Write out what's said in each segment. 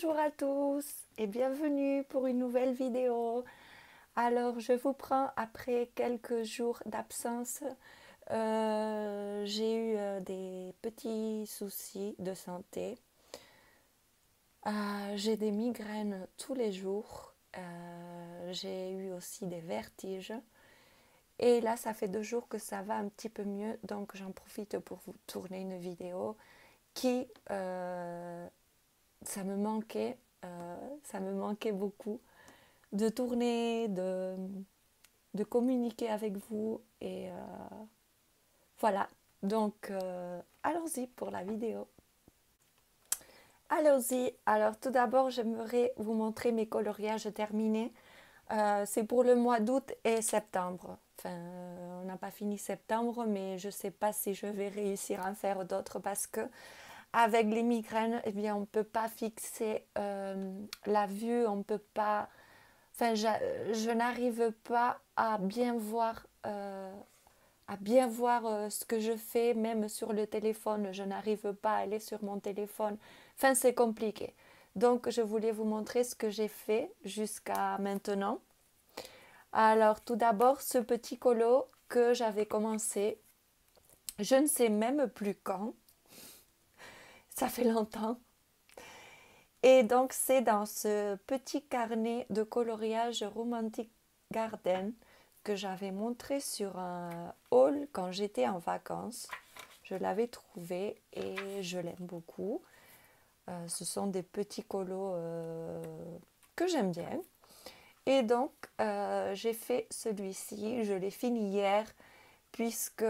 Bonjour à tous et bienvenue pour une nouvelle vidéo. Alors je vous prends après quelques jours d'absence. J'ai eu des petits soucis de santé. J'ai des migraines tous les jours. J'ai eu aussi des vertiges. Et là, ça fait 2 jours que ça va un petit peu mieux. Donc j'en profite pour vous tourner une vidéo qui... ça me manquait beaucoup de tourner, de communiquer avec vous. Et voilà, donc allons-y pour la vidéo. Allons-y, alors tout d'abord j'aimerais vous montrer mes coloriages terminés. C'est pour le mois d'août et septembre. Enfin, on n'a pas fini septembre, mais je ne sais pas si je vais réussir à en faire d'autres parce que avec les migraines, eh bien, on ne peut pas fixer la vue, on peut pas. Enfin, je n'arrive pas à bien voir ce que je fais, même sur le téléphone. Je n'arrive pas à aller sur mon téléphone. Enfin, c'est compliqué. Donc, je voulais vous montrer ce que j'ai fait jusqu'à maintenant. Alors, tout d'abord, ce petit colo que j'avais commencé, je ne sais même plus quand. Ça fait longtemps. Et donc, c'est dans ce petit carnet de coloriage Romantic Garden que j'avais montré sur un haul quand j'étais en vacances. Je l'avais trouvé et je l'aime beaucoup. Ce sont des petits colos que j'aime bien. Et donc, j'ai fait celui-ci. Je l'ai fini hier puisque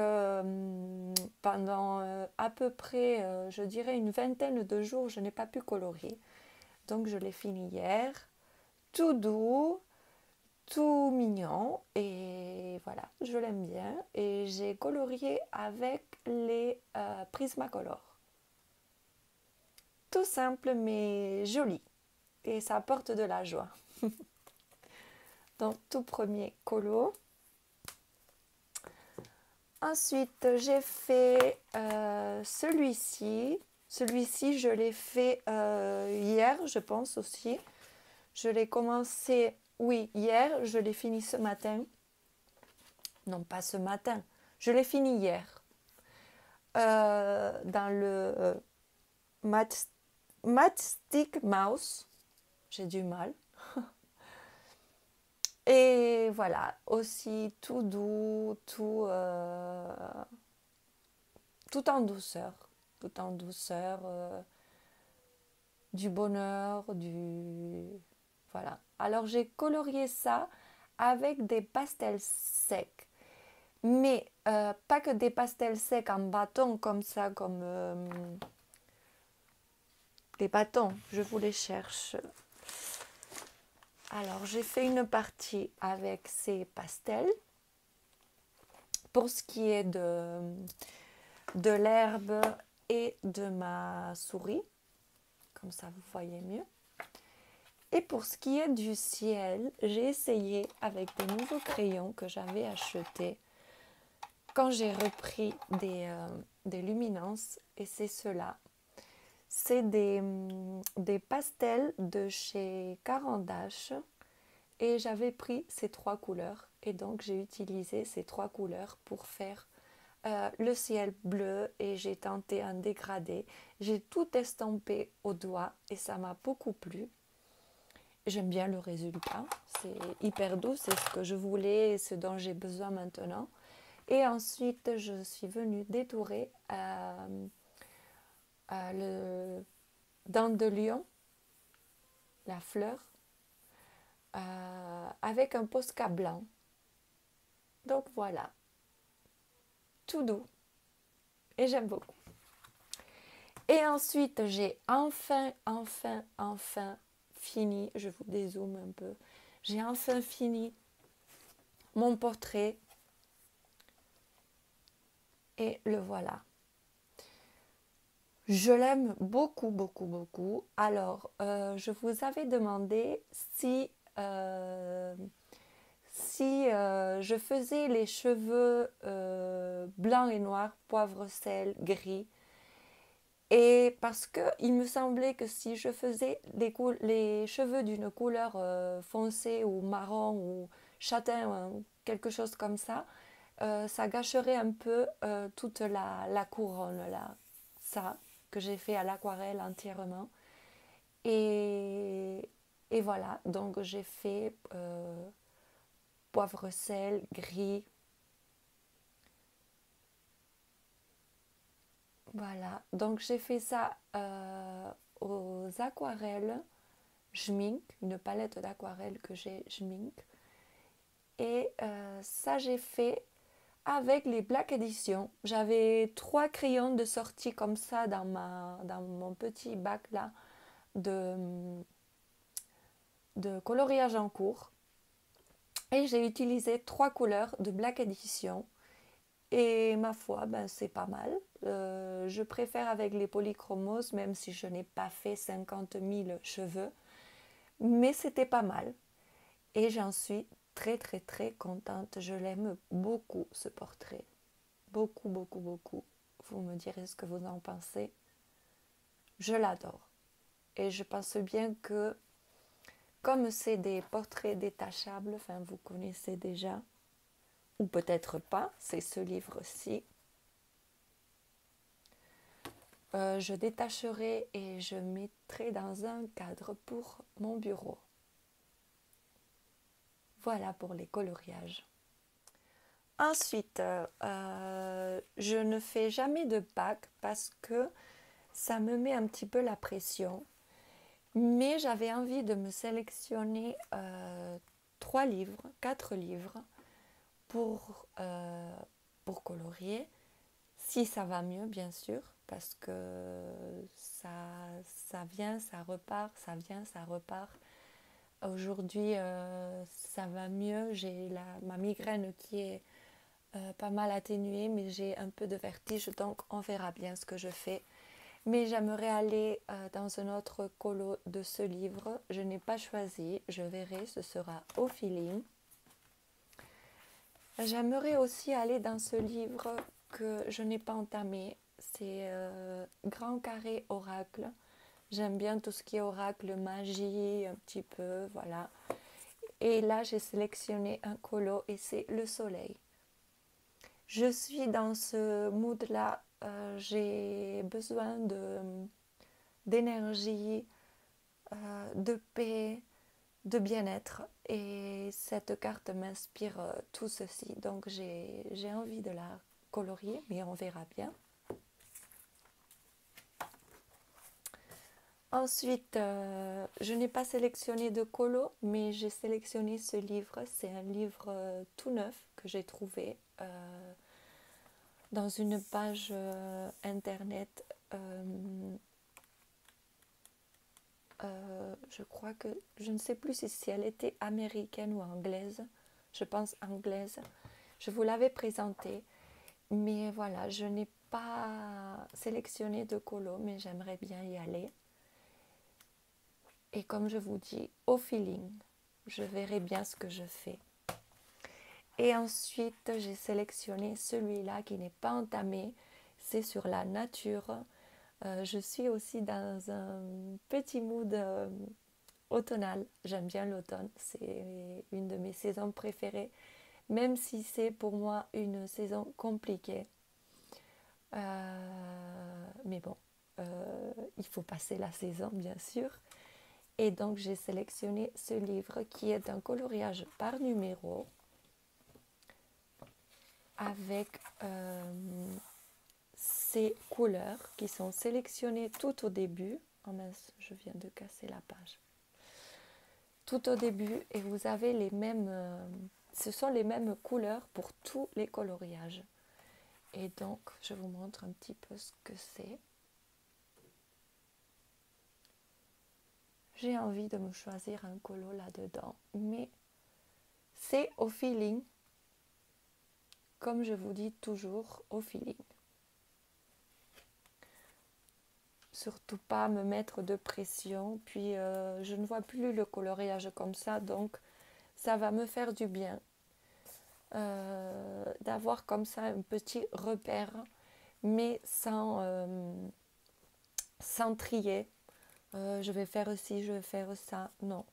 pendant à peu près, je dirais, une vingtaine de jours, je n'ai pas pu colorier. Donc je l'ai fini hier, tout doux, tout mignon et voilà, je l'aime bien. Et j'ai colorié avec les Prismacolor. Tout simple mais joli et ça apporte de la joie. Donc tout premier colo. Ensuite j'ai fait celui-ci. Celui-ci je l'ai fait hier je pense aussi. Je l'ai commencé, oui, hier, je l'ai fini ce matin. Non, pas ce matin, je l'ai fini hier. Dans le Matchstick Mouse, j'ai du mal. Et voilà, aussi tout doux, tout en douceur. Tout en douceur, du bonheur, Voilà. Alors j'ai colorié ça avec des pastels secs. Mais pas que des pastels secs en bâton comme ça, comme des bâtons, je vous les cherche. Alors j'ai fait une partie avec ces pastels. Pour ce qui est de l'herbe et de ma souris, comme ça vous voyez mieux. Et pour ce qui est du ciel, j'ai essayé avec des nouveaux crayons que j'avais achetés quand j'ai repris des luminances, et c'est cela. C'est des pastels de chez Caran d'Ache et j'avais pris ces 3 couleurs et donc j'ai utilisé ces 3 couleurs pour faire le ciel bleu et j'ai tenté un dégradé. J'ai tout estampé au doigt et ça m'a beaucoup plu. J'aime bien le résultat, c'est hyper doux, c'est ce que je voulais et ce dont j'ai besoin maintenant. Et ensuite, je suis venue détourer le dent de lion, la fleur, avec un Posca blanc. Donc voilà, tout doux et j'aime beaucoup. Et ensuite, j'ai enfin fini, je vous dézoome un peu, j'ai enfin fini mon portrait et le voilà. Je l'aime beaucoup, beaucoup, beaucoup. Alors, je vous avais demandé si je faisais les cheveux blancs et noirs, poivre, sel, gris. Et parce qu'il me semblait que si je faisais les cheveux d'une couleur foncée ou marron ou châtain ou quelque chose comme ça gâcherait un peu toute la couronne, là, ça, que j'ai fait à l'aquarelle entièrement. Et, et voilà, donc j'ai fait poivre sel, gris. Voilà, donc j'ai fait ça aux aquarelles, Schmink, une palette d'aquarelle que j'ai Schmink. Et ça j'ai fait avec les Black Edition. J'avais 3 crayons de sortie comme ça dans mon petit bac là de, de coloriage en cours. Et j'ai utilisé 3 couleurs de Black Edition. Et ma foi, ben, c'est pas mal. Je préfère avec les polychromos, même si je n'ai pas fait 50 000 cheveux. Mais c'était pas mal. Et j'en suis très très très contente. Je l'aime beaucoup ce portrait. Beaucoup, beaucoup, beaucoup. Vous me direz ce que vous en pensez. Je l'adore. Et je pense bien que comme c'est des portraits détachables, enfin vous connaissez déjà, ou peut-être pas, c'est ce livre-ci. Je détacherai et je mettrai dans un cadre pour mon bureau. Voilà pour les coloriages. Ensuite, je ne fais jamais de pack parce que ça me met un petit peu la pression. Mais j'avais envie de me sélectionner 3 livres, 4 livres pour colorier. Si ça va mieux, bien sûr, parce que ça vient, ça repart, ça vient, ça repart. Aujourd'hui, ça va mieux. J'ai ma migraine qui est pas mal atténuée, mais j'ai un peu de vertige, donc on verra bien ce que je fais. Mais j'aimerais aller dans un autre colo de ce livre. Je n'ai pas choisi, je verrai, ce sera au feeling. J'aimerais aussi aller dans ce livre que je n'ai pas entamé. C'est Grand Carré Oracle. J'aime bien tout ce qui est oracle, magie, un petit peu, voilà. Et là, j'ai sélectionné un colo et c'est le soleil. Je suis dans ce mood-là. J'ai besoin d'énergie, de paix, de bien-être. Et cette carte m'inspire tout ceci. Donc j'ai envie de la colorier, mais on verra bien. Ensuite, je n'ai pas sélectionné de colo, mais j'ai sélectionné ce livre. C'est un livre tout neuf que j'ai trouvé dans une page internet. Je crois que, je ne sais plus si elle était américaine ou anglaise. Je pense anglaise. Je vous l'avais présenté. Mais voilà, je n'ai pas sélectionné de colo, mais j'aimerais bien y aller. Et comme je vous dis, au feeling, je verrai bien ce que je fais. Et ensuite, j'ai sélectionné celui-là qui n'est pas entamé. C'est sur la nature. Je suis aussi dans un petit mood automnal. J'aime bien l'automne. C'est une de mes saisons préférées. Même si c'est pour moi une saison compliquée. Mais bon, il faut passer la saison, bien sûr. Et donc, j'ai sélectionné ce livre qui est un coloriage par numéro avec ces couleurs qui sont sélectionnées tout au début. Oh mince, je viens de casser la page. Tout au début, et vous avez les mêmes... ce sont les mêmes couleurs pour tous les coloriages. Et donc, je vous montre un petit peu ce que c'est. J'ai envie de me choisir un colo là-dedans, mais c'est au feeling. Comme je vous dis toujours, au feeling. Surtout pas me mettre de pression. Puis je ne vois plus le coloriage comme ça, donc ça va me faire du bien d'avoir comme ça un petit repère, mais sans trier. Je vais faire ci, je vais faire ça. Non.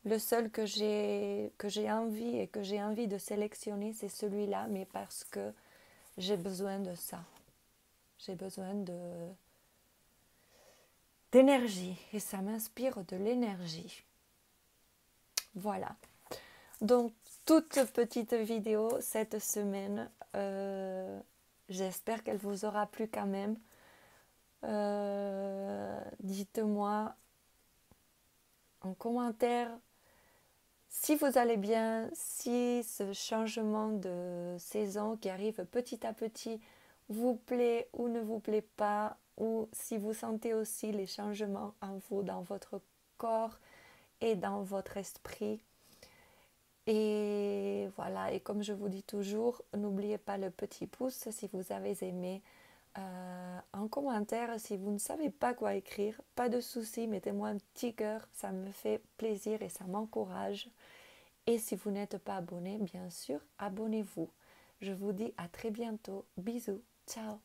Le seul que j'ai envie et que j'ai envie de sélectionner, c'est celui-là, mais parce que j'ai besoin de ça. J'ai besoin d'énergie et ça m'inspire de l'énergie. Voilà. Donc, toute petite vidéo cette semaine. J'espère qu'elle vous aura plu quand même. Dites-moi en commentaire si vous allez bien, si ce changement de saison qui arrive petit à petit vous plaît ou ne vous plaît pas, ou si vous sentez aussi les changements en vous, dans votre corps et dans votre esprit. Et voilà, et comme je vous dis toujours, n'oubliez pas le petit pouce si vous avez aimé. En commentaire, si vous ne savez pas quoi écrire, pas de souci, mettez-moi un petit cœur, ça me fait plaisir et ça m'encourage. Et si vous n'êtes pas abonné, bien sûr, abonnez-vous. Je vous dis à très bientôt. Bisous. Ciao.